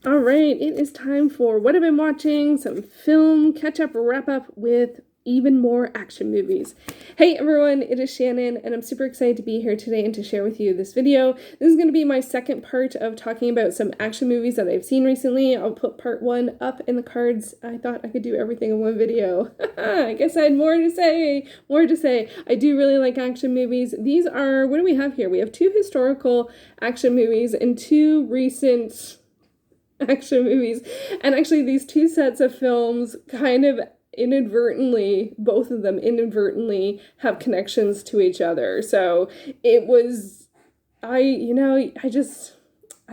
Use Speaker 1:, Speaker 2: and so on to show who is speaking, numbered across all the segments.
Speaker 1: All right, it is time for what I've been watching, some film catch up, wrap up with even more action movies. Hey everyone, it is Shannon, and I'm super excited to be here today and to share with you this video. This is going to be my second part of talking about some action movies that I've seen recently. I'll put part one up in the cards. I thought I could do everything in one video. I guess I had more to say. I do really like action movies. These are, what do we have here? We have two historical action movies and two recent action movies. And actually, these two sets of films kind of inadvertently, both of them inadvertently have connections to each other. So it was, I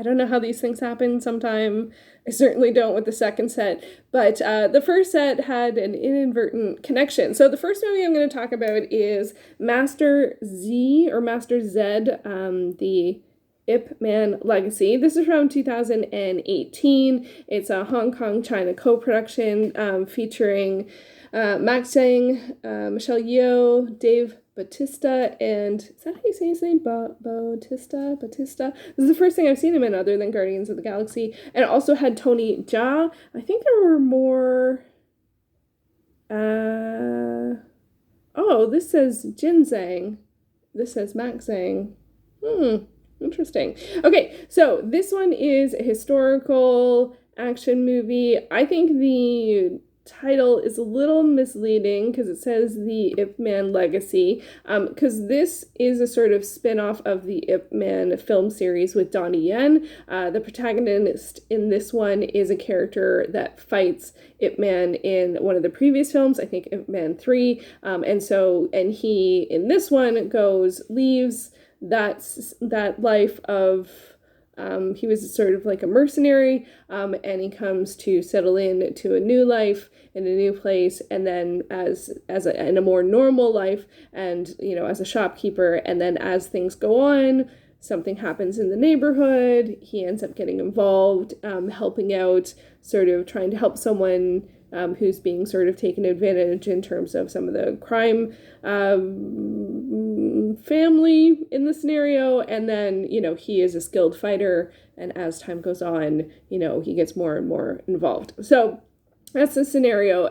Speaker 1: don't know how these things happen sometime. I certainly don't with the second set, but the first set had an inadvertent connection. So the first movie I'm going to talk about is Master Z or Master Z, the Ip Man Legacy. This is from 2018. It's a Hong Kong China co-production featuring Max Zhang, Michelle Yeoh, Dave Bautista, and is that how you say his name? Bautista? This is the first thing I've seen him in other than Guardians of the Galaxy. And it also had Tony Jaa. I think there were more. Oh, this says Jin Zhang. This says Max Zhang. Interesting. Okay, so this one is a historical action movie. I think the title is a little misleading because it says the Ip Man Legacy, because this is a sort of spin-off of the Ip Man film series with Donnie Yen. The protagonist in this one is a character that fights Ip Man in one of the previous films, I think Ip Man 3, and he in this one leaves that life of he was sort of like a mercenary, and he comes to settle in to a new life in a new place, and then in a more normal life, and as a shopkeeper, and then as things go on, something happens in the neighborhood. He ends up getting involved, helping out, sort of trying to help someone who's being sort of taken advantage in terms of some of the crime family in the scenario. And then, he is a skilled fighter. And as time goes on, he gets more and more involved. So that's the scenario.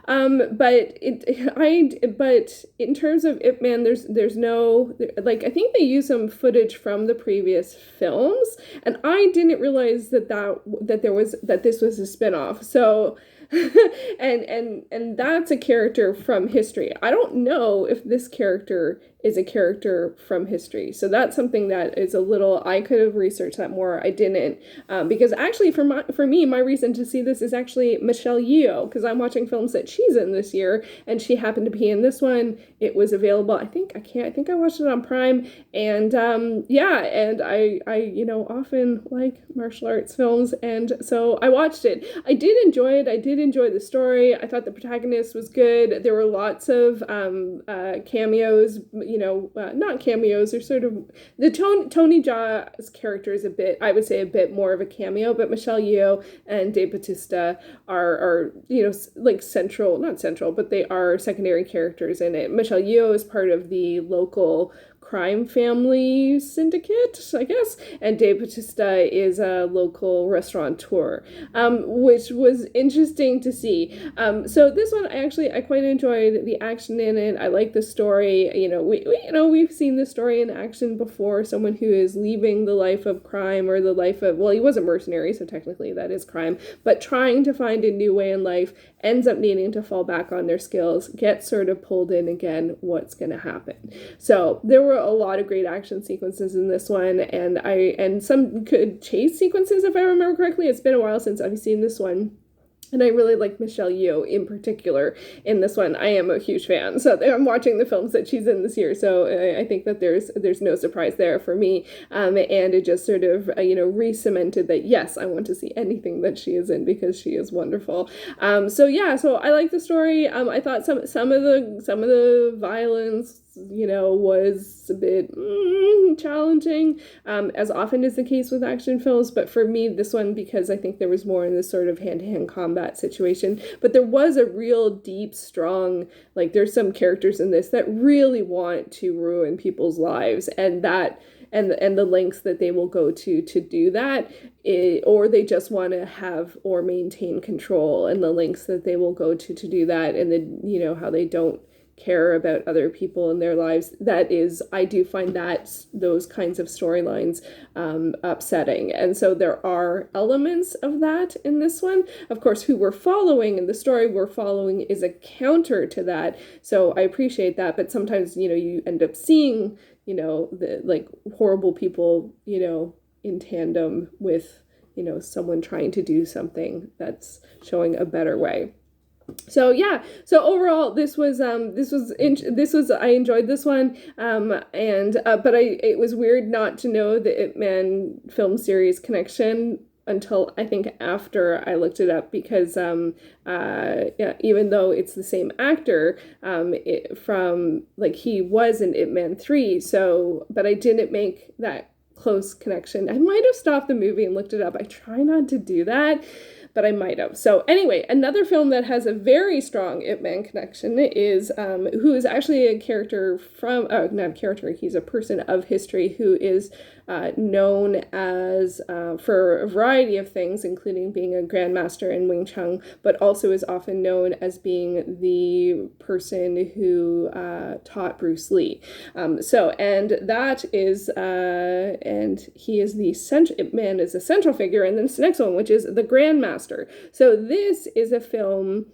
Speaker 1: But in terms of Ip Man, there's no, like, I think they use some footage from the previous films, and I didn't realize that this was a spinoff. So, and that's a character from history. I don't know if this character is a character from history. So that's something that is a little, I could have researched that more. I didn't, because actually for me, my reason to see this is actually Michelle Yeoh, because I'm watching films that she's in this year, and she happened to be in this one. It was available. I think I watched it on Prime, and and I often like martial arts films, and so I watched it. I did enjoy it. I did enjoy the story. I thought the protagonist was good. There were lots of cameos. Not cameos, or sort of the Tony Jaa's character is I would say a bit more of a cameo, but Michelle Yeoh and Dave Bautista are like not central, but they are secondary characters in it. Michelle Yeoh is part of the local crime family syndicate, I guess, and Dave Bautista is a local restaurateur, which was interesting to see. So this one, I quite enjoyed the action in it. I like the story. We've seen the story in action before. Someone who is leaving the life of crime, or the life of, well, he was a mercenary, so technically that is crime, but trying to find a new way in life, ends up needing to fall back on their skills, gets sort of pulled in again. What's going to happen? So there were a lot of great action sequences in this one, and some good chase sequences, if I remember correctly. It's been a while since I've seen this one. And I really like Michelle Yeoh in particular in this one. I am a huge fan. So I'm watching the films that she's in this year. So I think that there's no surprise there for me. And it just sort of, re-cemented that, yes, I want to see anything that she is in, because she is wonderful. So I like the story. I thought some of the violence, was a bit challenging, as often is the case with action films. But for me, this one, because I think there was more in this sort of hand-to-hand combat situation, but there was a real deep, strong, like, there's some characters in this that really want to ruin people's lives, and and the lengths that they will go to do that, or they just want to have or maintain control, and the lengths that they will go to do that, and then how they don't care about other people in their lives. That is, I do find that those kinds of storylines upsetting. And so there are elements of that in this one. Of course, who we're following and the story we're following is a counter to that. So I appreciate that. But sometimes, you end up seeing, the like horrible people, in tandem with, someone trying to do something that's showing a better way. So yeah, so overall this was I enjoyed this one, and but it was weird not to know the Ip Man film series connection until I think after I looked it up, because yeah, even though it's the same actor, from like he was in Ip Man 3, so but I didn't make that close connection. I might have stopped the movie and looked it up. I try not to do that, but I might have. So anyway, another film that has a very strong Ip Man connection is who is actually a character from, not a character, he's a person of history who is known as, for a variety of things, including being a Grandmaster in Wing Chun, but also is often known as being the person who taught Bruce Lee. And that is, and he is the central, Ip Man is a central figure, and then this next one, which is the Grandmaster. So this is a film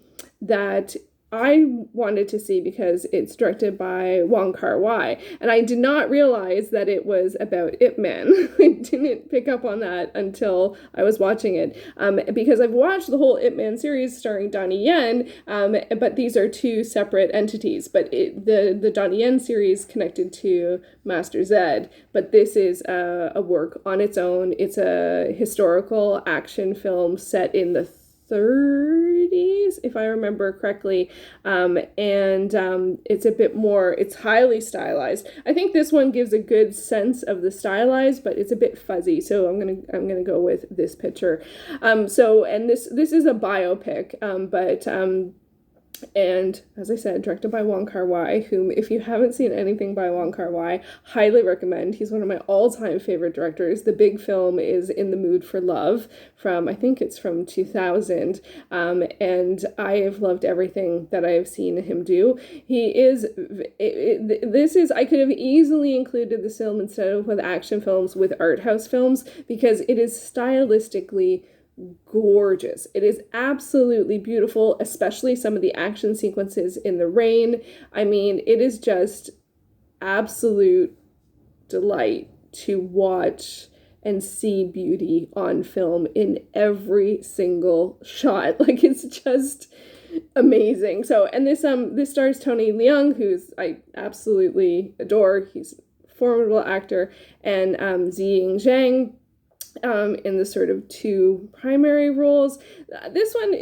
Speaker 1: that I wanted to see because it's directed by Wong Kar-Wai, and I did not realize that it was about Ip Man. I didn't pick up on that until I was watching it, because I've watched the whole Ip Man series starring Donnie Yen, but these are two separate entities. But the Donnie Yen series connected to Master Zed, but this is a work on its own. It's a historical action film set in the 30s, if I remember correctly, and it's a bit more, it's highly stylized. I think this one gives a good sense of the stylized, but it's a bit fuzzy, so I'm gonna go with this picture. And this is a biopic, and as I said, directed by Wong Kar-Wai, whom, if you haven't seen anything by Wong Kar-Wai, highly recommend. He's one of my all-time favorite directors. The big film is In the Mood for Love, I think it's from 2000, and I have loved everything that I have seen him do. I could have easily included this film instead of with action films, with art house films, because it is stylistically gorgeous. It is absolutely beautiful, especially some of the action sequences in the rain. I mean, it is just absolute delight to watch and see beauty on film in every single shot. Like, it's just amazing. So, and this stars Tony Leung, who's I absolutely adore. He's a formidable actor, and Ziying Zhang in the sort of two primary roles. This one,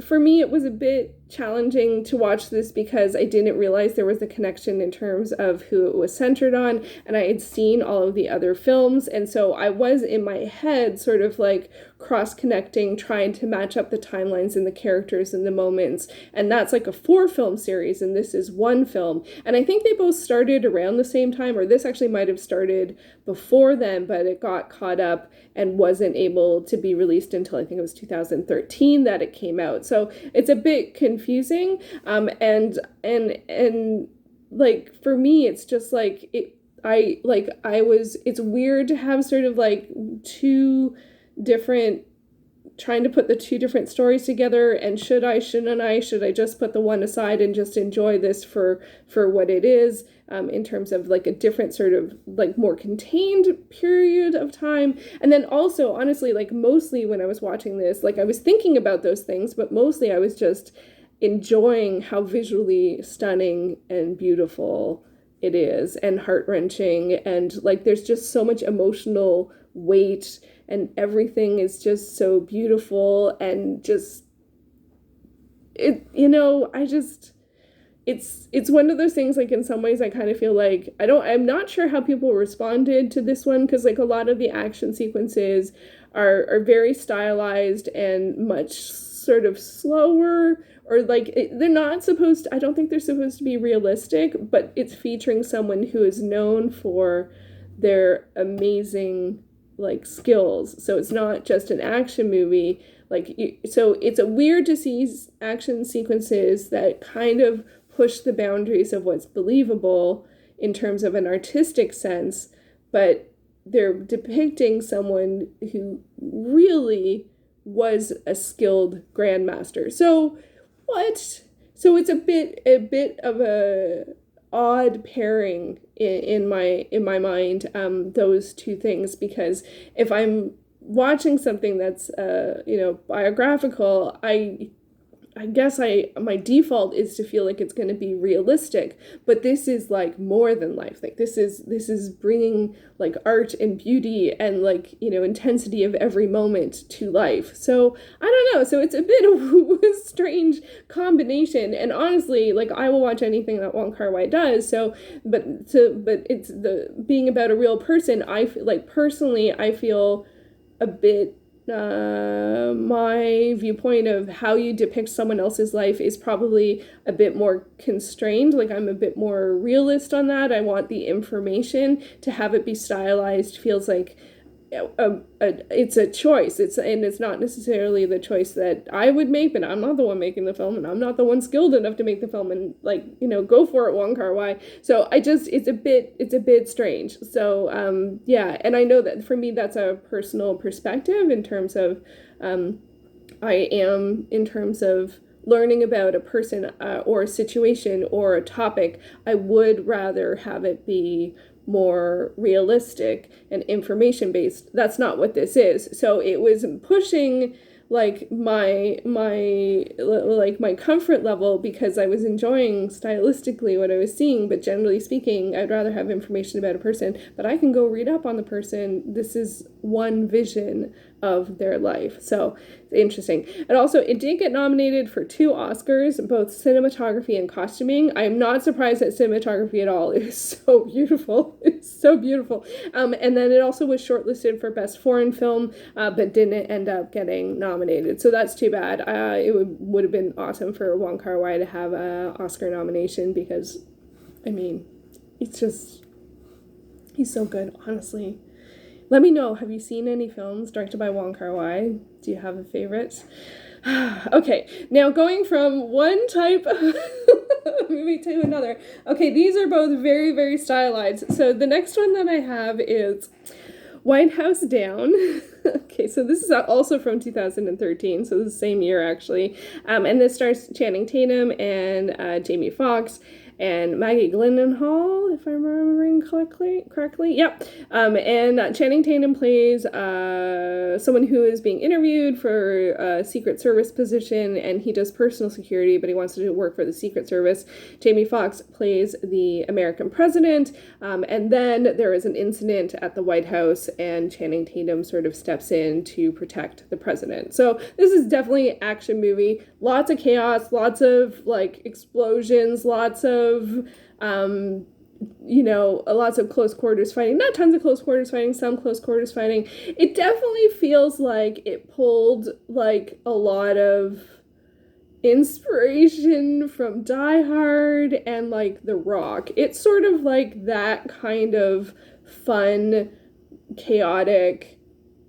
Speaker 1: for me, it was a bit challenging to watch this because I didn't realize there was a connection in terms of who it was centered on, and I had seen all of the other films, and so I was in my head sort of like cross-connecting, trying to match up the timelines and the characters and the moments, and that's like a 4-film series, and this is 1 film, and I think they both started around the same time, or this actually might have started before then, but it got caught up and wasn't able to be released until I think it was 2013 that it came out. So it's a bit confusing, and like for me, it's just like it's weird to have sort of like trying to put the 2 different stories together, and should I just put the one aside and just enjoy this for what it is, in terms of like a different sort of like more contained period of time. And then also, honestly, like mostly when I was watching this, like I was thinking about those things, but mostly I was just enjoying how visually stunning and beautiful it is, and heart-wrenching, and like there's just so much emotional weight, and everything is just so beautiful, and just it's one of those things, like in some ways I kind of feel like I'm not sure how people responded to this one, because like a lot of the action sequences are very stylized and much sort of slower, or like I don't think they're supposed to be realistic, but it's featuring someone who is known for their amazing like skills. So it's not just an action movie. So it's a weird to see action sequences that kind of push the boundaries of what's believable in terms of an artistic sense, but they're depicting someone who really was a skilled grandmaster. So what? So it's a bit of a odd pairing in my mind, those two things, because if I'm watching something that's biographical, I guess my default is to feel like it's going to be realistic, but this is like more than life. Like this is bringing like art and beauty and like, intensity of every moment to life. So I don't know. So it's a bit of a strange combination. And honestly, like I will watch anything that Wong Kar-Wai does. But it's the being about a real person. I feel like personally, I feel a bit. My viewpoint of how you depict someone else's life is probably a bit more constrained. Like I'm a bit more realist on that. I want the information. To have it be stylized feels like it's a choice. It's not necessarily the choice that I would make, but I'm not the one making the film, and I'm not the one skilled enough to make the film. And go for it, Wong Kar-Wai. So it's a bit strange. So yeah, and I know that for me that's a personal perspective in terms of in terms of learning about a person or a situation or a topic. I would rather have it be more realistic and information based. That's not what this is. So it was pushing like my comfort level because I was enjoying stylistically what I was seeing, but generally speaking, I'd rather have information about a person, but I can go read up on the person. This is one vision of their life. So it's interesting. And also it did get nominated for 2 Oscars, both cinematography and costuming. I am not surprised at cinematography at all. It is so beautiful. It's so beautiful. And then it also was shortlisted for Best Foreign Film, but didn't end up getting nominated. So that's too bad. It would have been awesome for Wong Kar-Wai to have an Oscar nomination because, I mean, he's so good, honestly. Let me know, have you seen any films directed by Wong Kar-Wai? Do you have a favorite? Okay, now going from one type of movie to another. Okay, these are both very, very stylized. So the next one that I have is White House Down. Okay, so this is also from 2013, so this is the same year actually. And this stars Channing Tatum and Jamie Foxx and Maggie Gyllenhaal, if I'm remembering correctly. Yep. And Channing Tatum plays someone who is being interviewed for a Secret Service position, and he does personal security, but he wants to do work for the Secret Service. Jamie Foxx plays the American president, and then there is an incident at the White House, and Channing Tatum sort of steps in to protect the president. So this is definitely an action movie. Lots of chaos, lots of like explosions, lots of lots of close quarters fighting. Not tons of close quarters fighting, some close quarters fighting. It definitely feels like it pulled like a lot of inspiration from Die Hard and like The Rock. It's sort of like that kind of fun, chaotic,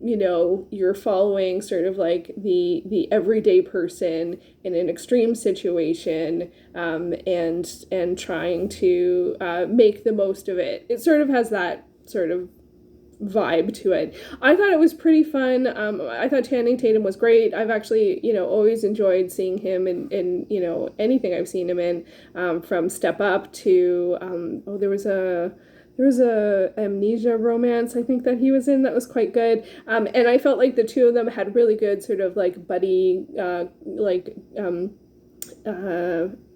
Speaker 1: you're following sort of like the everyday person in an extreme situation, and trying to make the most of it. It sort of has that sort of vibe to it. I thought it was pretty fun. I thought Channing Tatum was great. I've actually, always enjoyed seeing him in anything I've seen him in, from Step Up to, there was a Amnesia Romance, I think, that he was in that was quite good. And I felt like the two of them had really good sort of like buddy,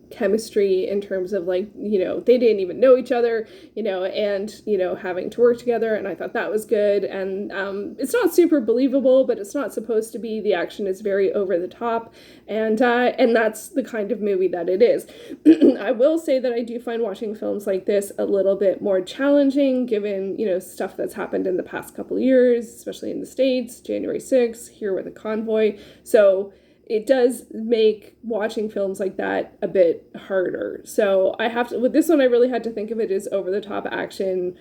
Speaker 1: chemistry in terms of like, they didn't even know each other, and, having to work together. And I thought that was good. And it's not super believable, but it's not supposed to be. The action is very over the top. And that's the kind of movie that it is. I will say that I do find watching films like this a little bit more challenging, given, stuff that's happened in the past couple of years, especially in the States, January 6th, here with a convoy. So it does make watching films like that a bit harder. So I have to, with this one, I really had to think of it as over the top action,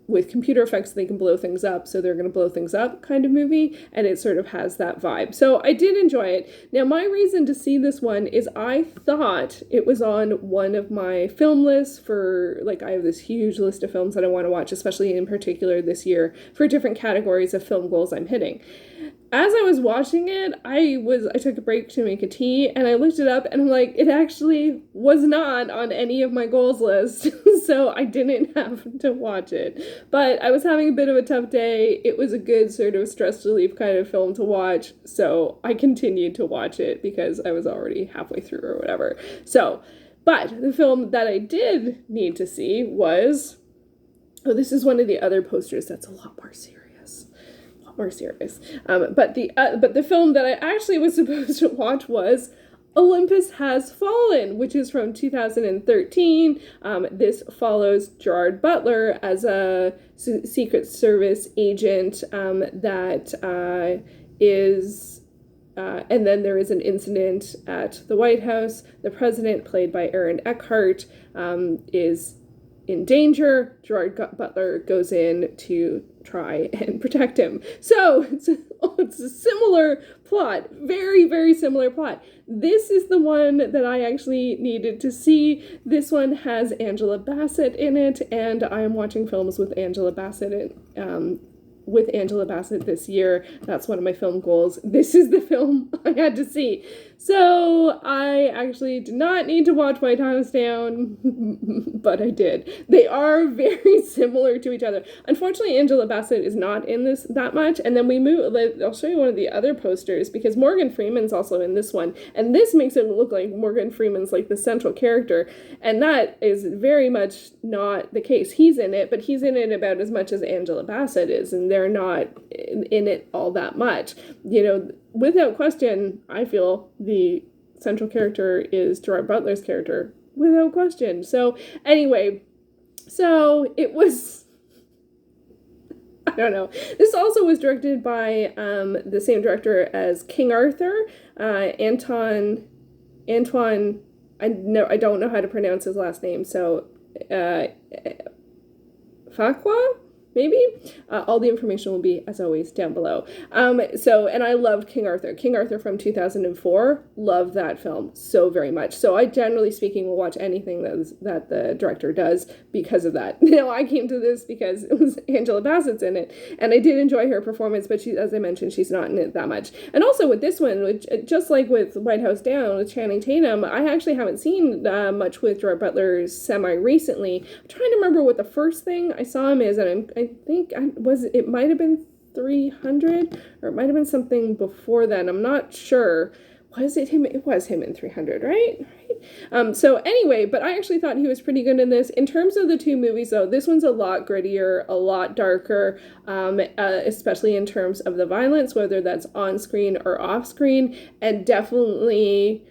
Speaker 1: with computer effects, they can blow things up, so they're going to blow things up kind of movie, and it sort of has that vibe. So I did enjoy it. Now, my reason to see this one is I thought it was on one of my film lists for, like, I have this huge list of films that I want to watch, especially in particular this year, for different categories of film goals I'm hitting. As I was watching it, I took a break to make a tea, and I looked it up, and I'm like, it actually was not on any of my goals list, so I didn't have to watch it. But I was having a bit of a tough day. It was a good sort of stress relief kind of film to watch, so I continued to watch it because I was already halfway through or whatever. So, but the film that I did need to see was, oh, this is one of the other posters that's a lot more serious. But the film that I actually was supposed to watch was Olympus Has Fallen, which is from 2013. This follows Gerard Butler as a Secret Service agent that is... and then there is an incident at the White House. The president, played by Aaron Eckhart, is in danger. Gerard Butler goes in to try and protect him. So it's a similar plot, very, very similar plot. This is the one that I actually needed to see. This one has Angela Bassett in it, and I am watching films with Angela Bassett this year. That's one of my film goals. This is the film I had to see. So I actually did not need to watch White House Down, but I did. They are very similar to each other. Unfortunately, Angela Bassett is not in this that much. And then I'll show you one of the other posters, because Morgan Freeman's also in this one. And this makes it look like Morgan Freeman's like the central character. And that is very much not the case. He's in it, but he's in it about as much as Angela Bassett is. And they're not in it all that much. You know, without question, I feel the central character is Gerard Butler's character, without question. So anyway, so it was, I don't know. This also was directed by the same director as King Arthur, Antoine, I don't know how to pronounce his last name, so Fuqua? Maybe? All the information will be, as always, down below. And I loved King Arthur. King Arthur from 2004. Loved that film so very much. So I, generally speaking, will watch anything that the director does because of that. Now, I came to this because it was Angela Bassett's in it, and I did enjoy her performance, but she, as I mentioned, she's not in it that much. And also with this one, which, just like with White House Down with Channing Tatum, I actually haven't seen much with Gerard Butler semi-recently. I'm trying to remember what the first thing I saw him is, and I think it might have been 300, or it might have been something before then. I'm not sure. Was it him? It was him in 300, right? So anyway, but I actually thought he was pretty good in this. In terms of the two movies, though, this one's a lot grittier, a lot darker, especially in terms of the violence, whether that's on screen or off screen, and definitely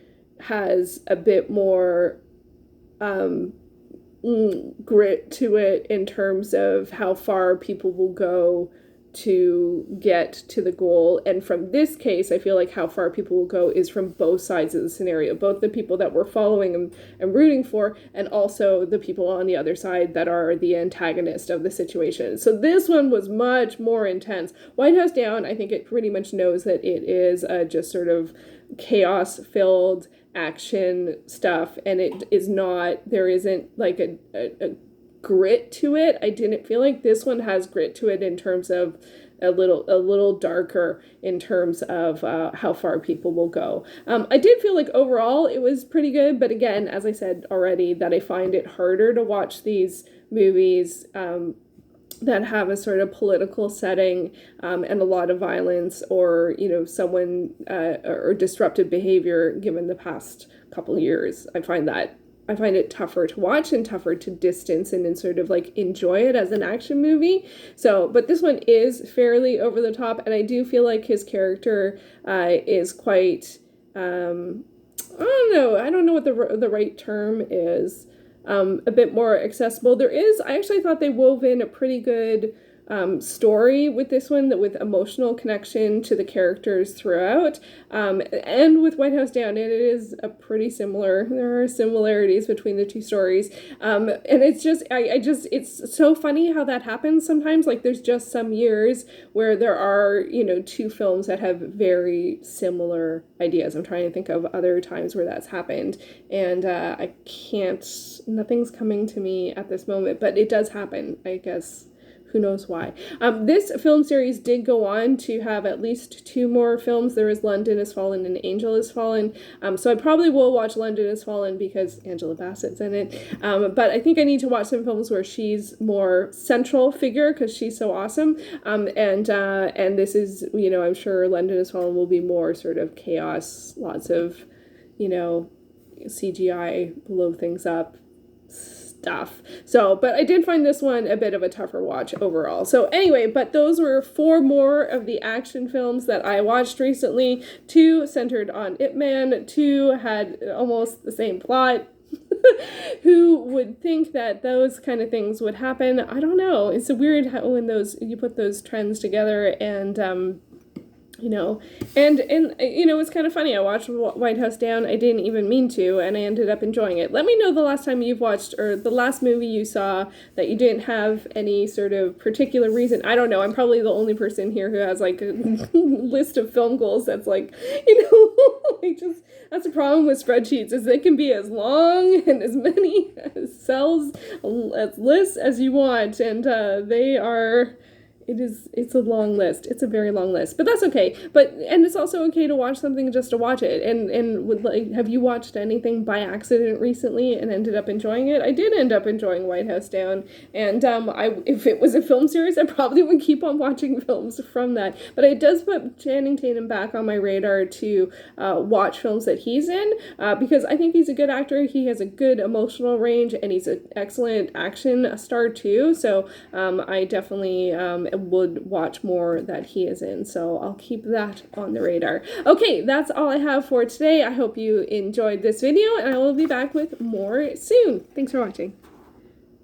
Speaker 1: has a bit more grit to it in terms of how far people will go to get to the goal. And from this case, I feel like how far people will go is from both sides of the scenario, both the people that we're following and rooting for, and also the people on the other side that are the antagonist of the situation. So this one was much more intense. White House Down, I think it pretty much knows that it is just sort of chaos-filled action stuff, and it is not, there isn't like a grit to it. I didn't feel like this one has grit to it in terms of a little darker in terms of how far people will go. I did feel like overall it was pretty good, but again, as I said already, that I find it harder to watch these movies that have a sort of political setting and a lot of violence, or, you know, someone or disruptive behavior given the past couple of years. I find it tougher to watch and tougher to distance and sort of like enjoy it as an action movie. So, but this one is fairly over the top, and I do feel like his character is quite, I don't know what the right term is. A bit more accessible. I actually thought they wove in a pretty good story with this one, that with emotional connection to the characters throughout, and with White House Down, it is a pretty similar. There are similarities between the two stories, and it's just it's so funny how that happens sometimes. Like there's just some years where there are two films that have very similar ideas. I'm trying to think of other times where that's happened, and I can't. Nothing's coming to me at this moment, but it does happen, I guess. Who knows why? This film series did go on to have at least 2 more films. There is London Has Fallen and Angel Has Fallen. So I probably will watch London Has Fallen because Angela Bassett's in it. But I think I need to watch some films where she's more central figure because she's so awesome. And this is, I'm sure London Has Fallen will be more sort of chaos, lots of, CGI, blow things up stuff. So, but I did find this one a bit of a tougher watch overall. So anyway, but those were 4 more of the action films that I watched recently. 2 centered on Ip Man, 2 had almost the same plot. Who would think that those kind of things would happen? I don't know. It's weird how when you put those trends together, and it's kind of funny. I watched White House Down. I didn't even mean to, and I ended up enjoying it. Let me know the last time you've watched, or the last movie you saw that you didn't have any sort of particular reason. I don't know. I'm probably the only person here who has like a list of film goals that's like, that's a problem with spreadsheets, is they can be as long and as many cells, as lists as you want, and they are... It's a long list. It's a very long list, but that's okay. And it's also okay to watch something just to watch it. And have you watched anything by accident recently and ended up enjoying it? I did end up enjoying White House Down, and if it was a film series, I probably would keep on watching films from that. But it does put Channing Tatum back on my radar to watch films that he's in, because I think he's a good actor. He has a good emotional range, and he's an excellent action star too. So I definitely would watch more that he is in, so I'll keep that on the radar. Okay, that's all I have for today. I hope you enjoyed this video, and I will be back with more soon. Thanks for watching.